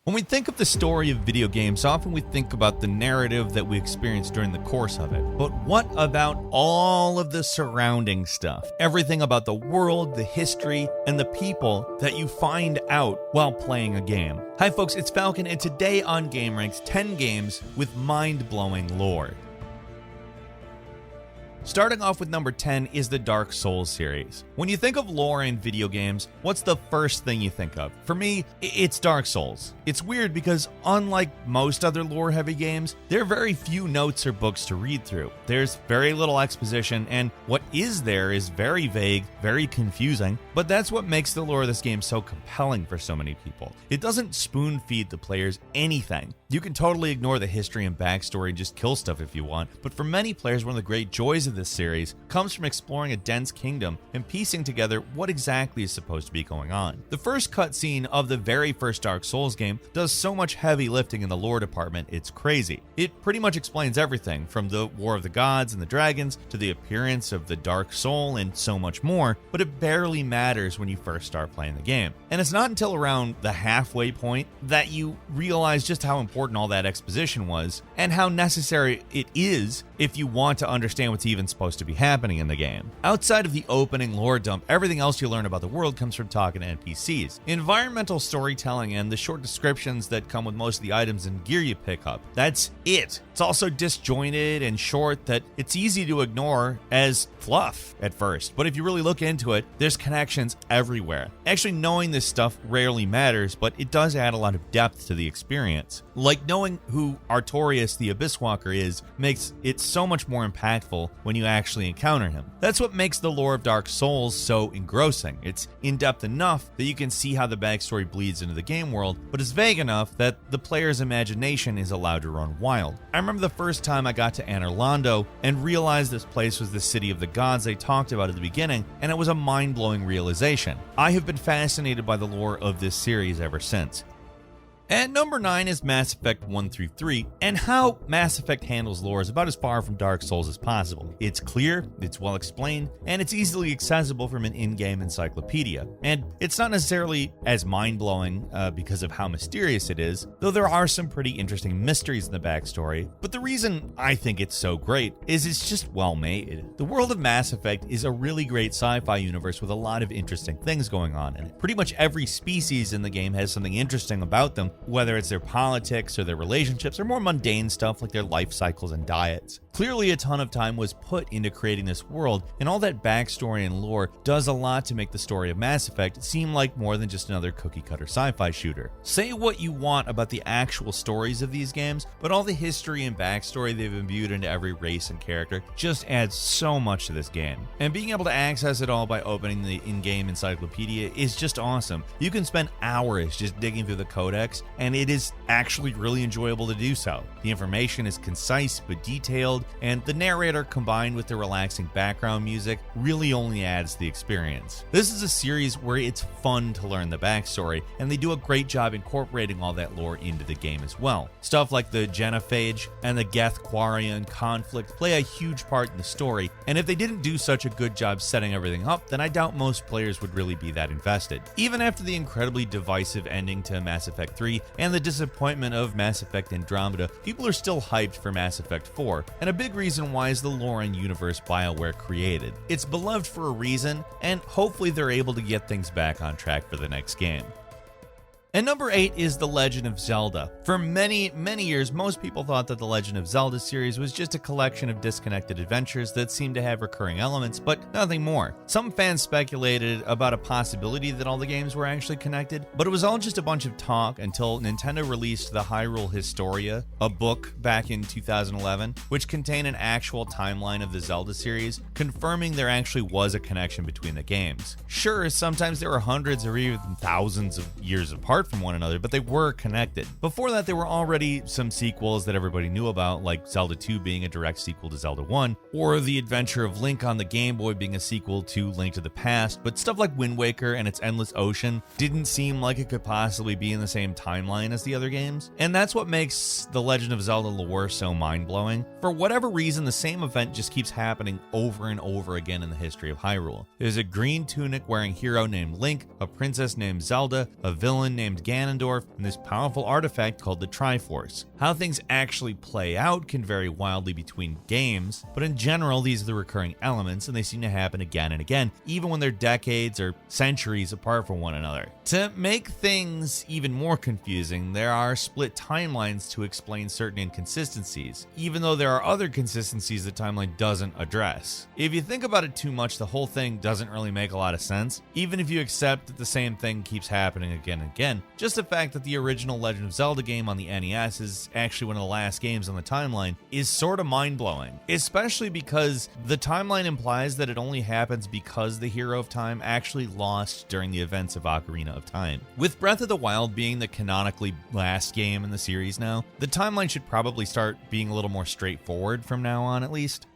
When we think of the story of video games, often we think about the narrative that we experience during the course of it. But what about all of the surrounding stuff? Everything about the world, the history, and the people that you find out while playing a game. Hi folks, it's Falcon, and today on gameranx, 10 games with mind-blowing lore. Starting off with number 10 is the Dark Souls series. When you think of lore in video games, what's the first thing you think of? For me, it's Dark Souls. It's weird because unlike most other lore-heavy games, there are very few notes or books to read through. There's very little exposition, and what is there is very vague, very confusing, but that's what makes the lore of this game so compelling for so many people. It doesn't spoon-feed the players anything. You can totally ignore the history and backstory and just kill stuff if you want, but for many players, one of the great joys of this series comes from exploring a dense kingdom and piecing together what exactly is supposed to be going on. The first cutscene of the very first Dark Souls game does so much heavy lifting in the lore department, it's crazy. It pretty much explains everything from the War of the Gods and the Dragons to the appearance of the Dark Soul and so much more, but it barely matters when you first start playing the game. And it's not until around the halfway point that you realize just how important all that exposition was and how necessary it is if you want to understand what's even supposed to be happening in the game. Outside of the opening lore dump, everything else you learn about the world comes from talking to NPCs. Environmental storytelling and the short descriptions that come with most of the items and gear you pick up. That's it. It's also disjointed and short that it's easy to ignore as fluff at first, but if you really look into it, there's connections everywhere. Actually, knowing this stuff rarely matters, but it does add a lot of depth to the experience. Like knowing who Artorias the Abyss Walker is makes it so much more impactful when you actually encounter him. That's what makes the lore of Dark Souls so engrossing. It's in-depth enough that you can see how the backstory bleeds into the game world, but it's vague enough that the player's imagination is allowed to run wild. I remember the first time I got to Anor Londo and realized this place was the city of the gods they talked about at the beginning, and it was a mind-blowing realization. I have been fascinated by the lore of this series ever since. At number 9 is Mass Effect 1 through 3, and how Mass Effect handles lore is about as far from Dark Souls as possible. It's clear, it's well explained, and it's easily accessible from an in-game encyclopedia. And it's not necessarily as mind-blowing because of how mysterious it is, though there are some pretty interesting mysteries in the backstory, but the reason I think it's so great is it's just well made. The world of Mass Effect is a really great sci-fi universe with a lot of interesting things going on in it. Pretty much every species in the game has something interesting about them, whether it's their politics or their relationships or more mundane stuff like their life cycles and diets. Clearly a ton of time was put into creating this world, and all that backstory and lore does a lot to make the story of Mass Effect seem like more than just another cookie-cutter sci-fi shooter. Say what you want about the actual stories of these games, but all the history and backstory they've imbued into every race and character just adds so much to this game. And being able to access it all by opening the in-game encyclopedia is just awesome. You can spend hours just digging through the codex, and it is actually really enjoyable to do so. The information is concise but detailed, and the narrator combined with the relaxing background music really only adds to the experience. This is a series where it's fun to learn the backstory, and they do a great job incorporating all that lore into the game as well. Stuff like the Genophage and the Geth-Quarian conflict play a huge part in the story, and if they didn't do such a good job setting everything up, then I doubt most players would really be that invested. Even after the incredibly divisive ending to Mass Effect 3 and the disappointment of Mass Effect Andromeda, people are still hyped for Mass Effect 4, and a big reason why is the lore and universe BioWare created. It's beloved for a reason, and hopefully they're able to get things back on track for the next game. And number 8 is The Legend of Zelda. For many, many years, most people thought that the Legend of Zelda series was just a collection of disconnected adventures that seemed to have recurring elements, but nothing more. Some fans speculated about a possibility that all the games were actually connected, but it was all just a bunch of talk until Nintendo released the Hyrule Historia, a book back in 2011, which contained an actual timeline of the Zelda series, confirming there actually was a connection between the games. Sure, sometimes there were hundreds or even thousands of years apart from one another, but they were connected. Before that, there were already some sequels that everybody knew about, like Zelda 2 being a direct sequel to Zelda 1, or The Adventure of Link on the Game Boy being a sequel to Link to the Past, but stuff like Wind Waker and its Endless Ocean didn't seem like it could possibly be in the same timeline as the other games, and that's what makes the Legend of Zelda lore so mind-blowing. For whatever reason, the same event just keeps happening over and over again in the history of Hyrule. There's a green tunic wearing hero named Link, a princess named Zelda, a villain named famed Ganondorf and this powerful artifact called the Triforce. How things actually play out can vary wildly between games, but in general these are the recurring elements and they seem to happen again and again, even when they're decades or centuries apart from one another. To make things even more confusing, there are split timelines to explain certain inconsistencies, even though there are other consistencies the timeline doesn't address. If you think about it too much, the whole thing doesn't really make a lot of sense, even if you accept that the same thing keeps happening again and again. Just the fact that the original Legend of Zelda game on the NES is actually one of the last games on the timeline is sort of mind-blowing, especially because the timeline implies that it only happens because the Hero of Time actually lost during the events of Ocarina of Time. With Breath of the Wild being the canonically last game in the series now, the timeline should probably start being a little more straightforward from now on at least.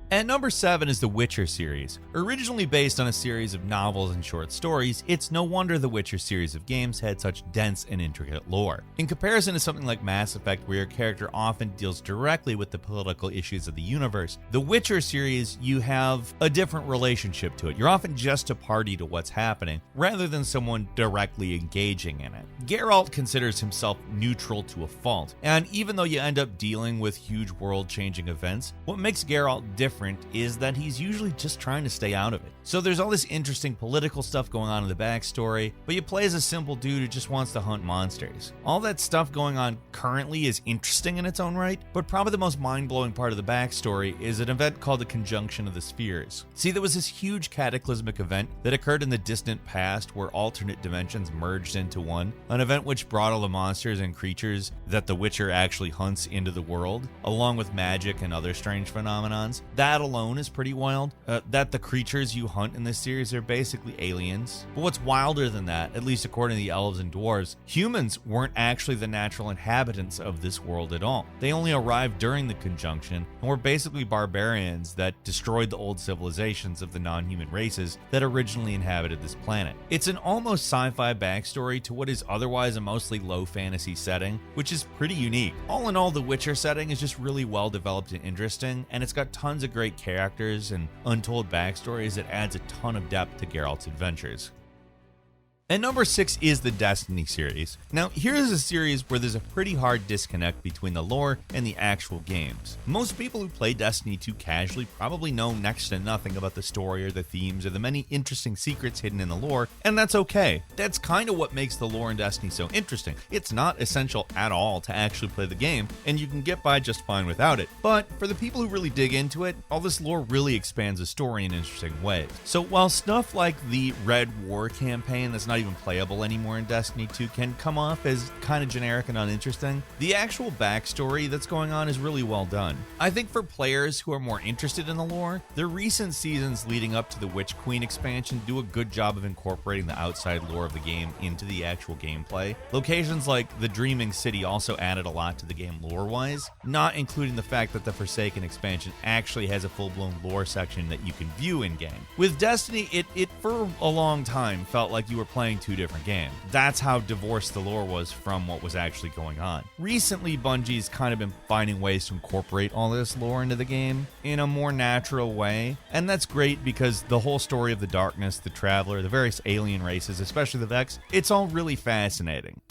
At number 7 is the Witcher series. Originally based on a series of novels and short stories, it's no wonder the Witcher series of games had such dense and intricate lore. In comparison to something like Mass Effect, where your character often deals directly with the political issues of the universe, the Witcher series, you have a different relationship to it. You're often just a party to what's happening, rather than someone directly engaging in it. Geralt considers himself neutral to a fault, and even though you end up dealing with huge world-changing events, what makes Geralt different is that he's usually just trying to stay out of it. So there's all this interesting political stuff going on in the backstory, but you play as a simple dude who just wants to hunt monsters. All that stuff going on currently is interesting in its own right, but probably the most mind-blowing part of the backstory is an event called the Conjunction of the Spheres. See, there was this huge cataclysmic event that occurred in the distant past where alternate dimensions merged into one, an event which brought all the monsters and creatures that the Witcher actually hunts into the world, along with magic and other strange phenomenons. That alone is pretty wild, that the creatures you hunt in this series are basically aliens. But what's wilder than that, at least according to the elves and dwarves, humans weren't actually the natural inhabitants of this world at all. They only arrived during the conjunction and were basically barbarians that destroyed the old civilizations of the non-human races that originally inhabited this planet. It's an almost sci-fi backstory to what is otherwise a mostly low fantasy setting, which is pretty unique. All in all, the Witcher setting is just really well developed and interesting, and it's got tons of great characters and untold backstories that adds a ton of depth to Geralt's adventures. At number 6 is the Destiny series. Now, here's a series where there's a pretty hard disconnect between the lore and the actual games. Most people who play Destiny 2 casually probably know next to nothing about the story or the themes or the many interesting secrets hidden in the lore, and that's okay. That's kind of what makes the lore in Destiny so interesting. It's not essential at all to actually play the game, and you can get by just fine without it. But for the people who really dig into it, all this lore really expands the story in interesting ways. So while stuff like the Red War campaign that's not even playable anymore in Destiny 2 can come off as kind of generic and uninteresting, the actual backstory that's going on is really well done. I think for players who are more interested in the lore, the recent seasons leading up to the Witch Queen expansion do a good job of incorporating the outside lore of the game into the actual gameplay. Locations like the Dreaming City also added a lot to the game lore-wise, not including the fact that the Forsaken expansion actually has a full-blown lore section that you can view in-game. With Destiny, it for a long time felt like you were playing two different games. That's how divorced the lore was from what was actually going on. Recently, Bungie's kind of been finding ways to incorporate all this lore into the game in a more natural way, and that's great because the whole story of the Darkness, the Traveler, the various alien races, especially the Vex, it's all really fascinating.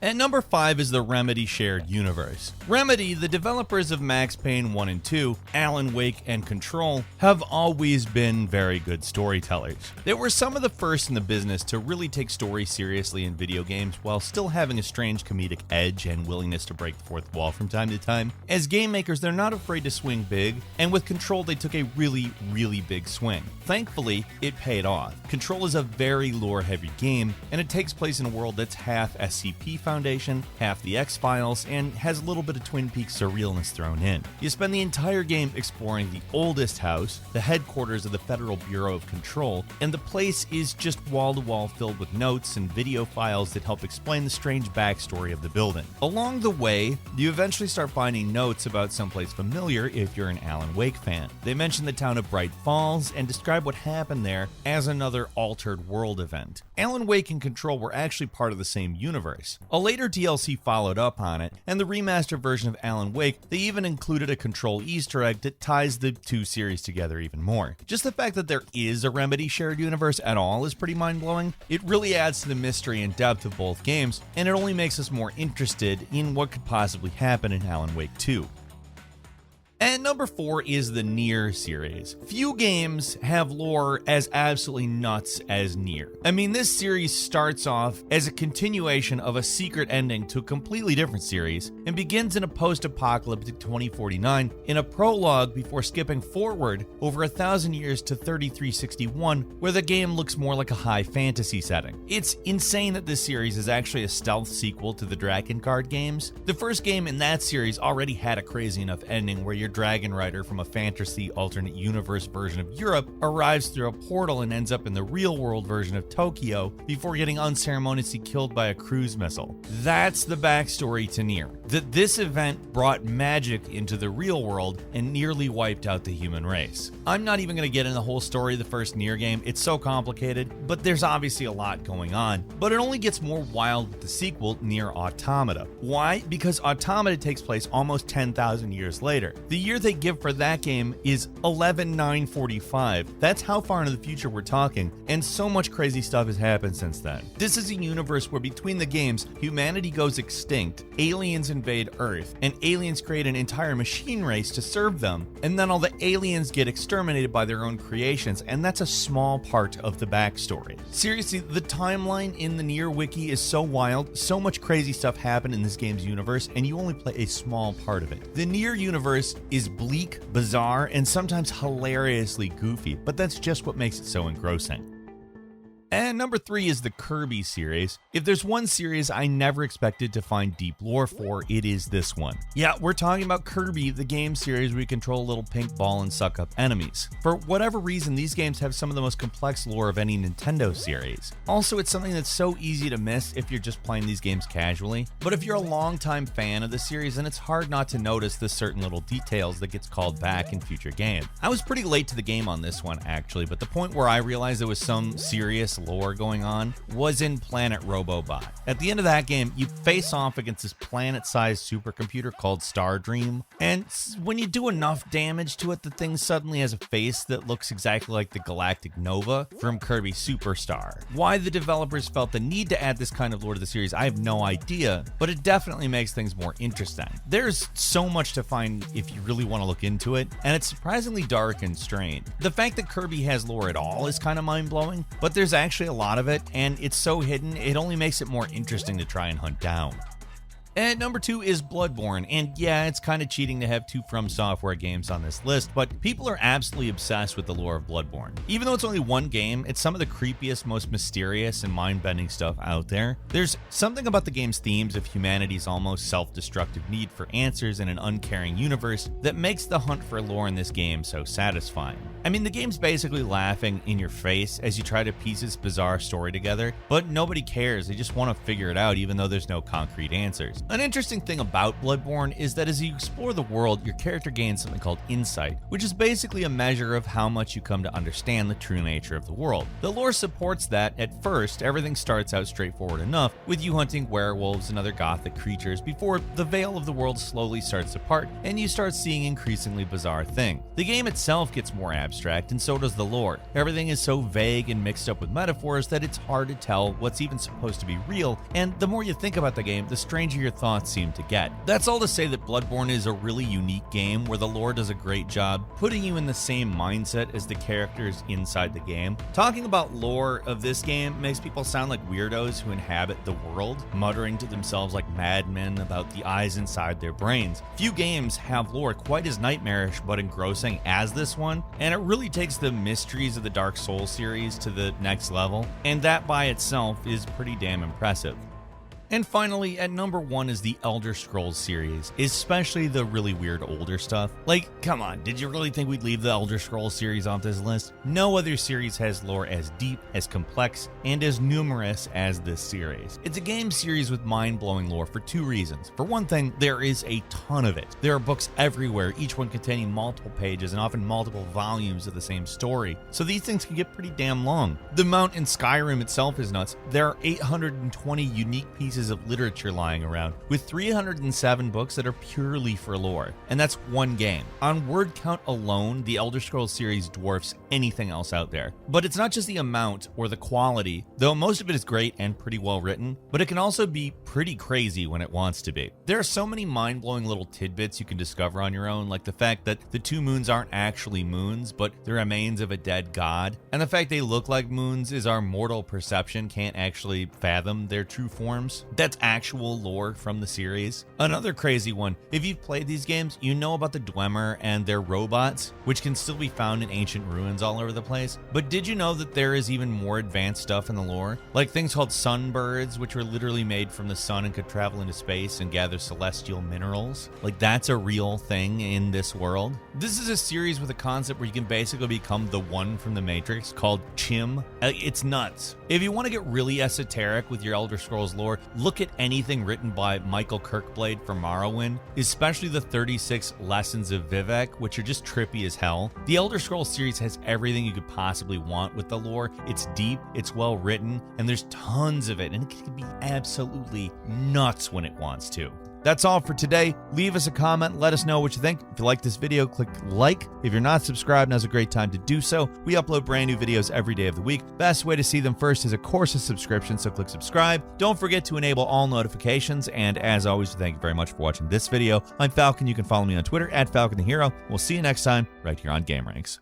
At number 5 is the Remedy shared universe. Remedy, the developers of Max Payne 1 and 2, Alan Wake, and Control, have always been very good storytellers. They were some of the first in the business to really take story seriously in video games while still having a strange comedic edge and willingness to break the fourth wall from time to time. As game makers, they're not afraid to swing big, and with Control they took a really, really big swing. Thankfully, it paid off. Control is a very lore-heavy game, and it takes place in a world that's half SCP Foundation, half the X-Files, and has a little bit of Twin Peaks surrealness thrown in. You spend the entire game exploring the oldest house, the headquarters of the Federal Bureau of Control, and the place is just wall-to-wall filled with notes and video files that help explain the strange backstory of the building. Along the way, you eventually start finding notes about someplace familiar if you're an Alan Wake fan. They mention the town of Bright Falls and describe what happened there as another altered world event. Alan Wake and Control were actually part of the same universe. A later DLC followed up on it, and the remastered version of Alan Wake, they even included a Control Easter egg that ties the two series together even more. Just the fact that there is a Remedy shared universe at all is pretty mind-blowing. It really adds to the mystery and depth of both games, and it only makes us more interested in what could possibly happen in Alan Wake 2. And number 4 is the Nier series. Few games have lore as absolutely nuts as Nier. I mean, this series starts off as a continuation of a secret ending to a completely different series and begins in a post-apocalyptic 2049 in a prologue before skipping forward over 1,000 years to 3361, where the game looks more like a high fantasy setting. It's insane that this series is actually a stealth sequel to the Dragon Guard games. The first game in that series already had a crazy enough ending where you're dragon rider from a fantasy alternate universe version of Europe arrives through a portal and ends up in the real world version of Tokyo before getting unceremoniously killed by a cruise missile. That's the backstory to Nier. That this event brought magic into the real world and nearly wiped out the human race. I'm not even going to get into the whole story of the first Nier game, it's so complicated, but there's obviously a lot going on. But it only gets more wild with the sequel, Nier Automata. Why? Because Automata takes place almost 10,000 years later. The year they give for that game is 11945. That's how far into the future we're talking, and so much crazy stuff has happened since then. This is a universe where between the games, humanity goes extinct, aliens invade Earth, and aliens create an entire machine race to serve them, and then all the aliens get exterminated by their own creations, and that's a small part of the backstory. Seriously, the timeline in the Nier wiki is so wild, so much crazy stuff happened in this game's universe, and you only play a small part of it. The Nier universe is bleak, bizarre, and sometimes hilariously goofy, but that's just what makes it so engrossing. And number 3 is the Kirby series. If there's one series I never expected to find deep lore for, it is this one. Yeah, we're talking about Kirby, the game series where you control a little pink ball and suck up enemies. For whatever reason, these games have some of the most complex lore of any Nintendo series. Also, it's something that's so easy to miss if you're just playing these games casually. But if you're a longtime fan of the series, then it's hard not to notice the certain little details that gets called back in future games. I was pretty late to the game on this one, actually, but the point where I realized there was some serious lore going on was in Planet Robobot. At the end of that game, you face off against this planet-sized supercomputer called Stardream, and when you do enough damage to it, the thing suddenly has a face that looks exactly like the Galactic Nova from Kirby Superstar. Why the developers felt the need to add this kind of lore to the series, I have no idea, but it definitely makes things more interesting. There's so much to find if you really want to look into it, and it's surprisingly dark and strange. The fact that Kirby has lore at all is kind of mind-blowing, but there's actually a lot of it, and it's so hidden, it only makes it more interesting to try and hunt down. And number 2 is Bloodborne, and yeah, it's kind of cheating to have 2 From Software games on this list, but people are absolutely obsessed with the lore of Bloodborne. Even though it's only one game, it's some of the creepiest, most mysterious, and mind-bending stuff out there. There's something about the game's themes of humanity's almost self-destructive need for answers in an uncaring universe that makes the hunt for lore in this game so satisfying. I mean, the game's basically laughing in your face as you try to piece this bizarre story together, but nobody cares, they just want to figure it out even though there's no concrete answers. An interesting thing about Bloodborne is that as you explore the world, your character gains something called insight, which is basically a measure of how much you come to understand the true nature of the world. The lore supports that. At first, everything starts out straightforward enough, with you hunting werewolves and other gothic creatures before the veil of the world slowly starts to part and you start seeing increasingly bizarre things. The game itself gets more abstract, and so does the lore. Everything is so vague and mixed up with metaphors that it's hard to tell what's even supposed to be real, and the more you think about the game, the stranger your thoughts seem to get. That's all to say that Bloodborne is a really unique game where the lore does a great job putting you in the same mindset as the characters inside the game. Talking about lore of this game makes people sound like weirdos who inhabit the world, muttering to themselves like madmen about the eyes inside their brains. Few games have lore quite as nightmarish but engrossing as this one, and it really takes the mysteries of the Dark Souls series to the next level, and that by itself is pretty damn impressive. And finally, at number 1 is the Elder Scrolls series, especially the really weird older stuff. Like, come on, did you really think we'd leave the Elder Scrolls series off this list? No other series has lore as deep, as complex, and as numerous as this series. It's a game series with mind-blowing lore for 2 reasons. For one thing, there is a ton of it. There are books everywhere, each one containing multiple pages and often multiple volumes of the same story, so these things can get pretty damn long. The amount in Skyrim itself is nuts. There are 820 unique pieces pieces of literature lying around, with 307 books that are purely for lore, and that's one game. On word count alone, the Elder Scrolls series dwarfs anything else out there. But it's not just the amount or the quality, though most of it is great and pretty well written, but it can also be pretty crazy when it wants to be. There are so many mind-blowing little tidbits you can discover on your own, like the fact that the two moons aren't actually moons, but the remains of a dead god, and the fact they look like moons is our mortal perception can't actually fathom their true forms. That's actual lore from the series. Another crazy one, if you've played these games, you know about the Dwemer and their robots, which can still be found in ancient ruins all over the place. But did you know that there is even more advanced stuff in the lore? Like things called sunbirds, which were literally made from the sun and could travel into space and gather celestial minerals. Like that's a real thing in this world. This is a series with a concept where you can basically become the one from the Matrix called Chim. It's nuts. If you want to get really esoteric with your Elder Scrolls lore, look at anything written by Michael Kirkblade for Morrowind, especially the 36 Lessons of Vivek, which are just trippy as hell. The Elder Scrolls series has everything you could possibly want with the lore. It's deep, it's well written, and there's tons of it, and it can be absolutely nuts when it wants to. That's all for today. Leave us a comment. Let us know what you think. If you like this video, click like. If you're not subscribed, now's a great time to do so. We upload brand new videos every day of the week. Best way to see them first is, of course, a subscription, so click subscribe. Don't forget to enable all notifications. And as always, thank you very much for watching this video. I'm Falcon. You can follow me on Twitter @FalconTheHero. We'll see you next time right here on GameRanx.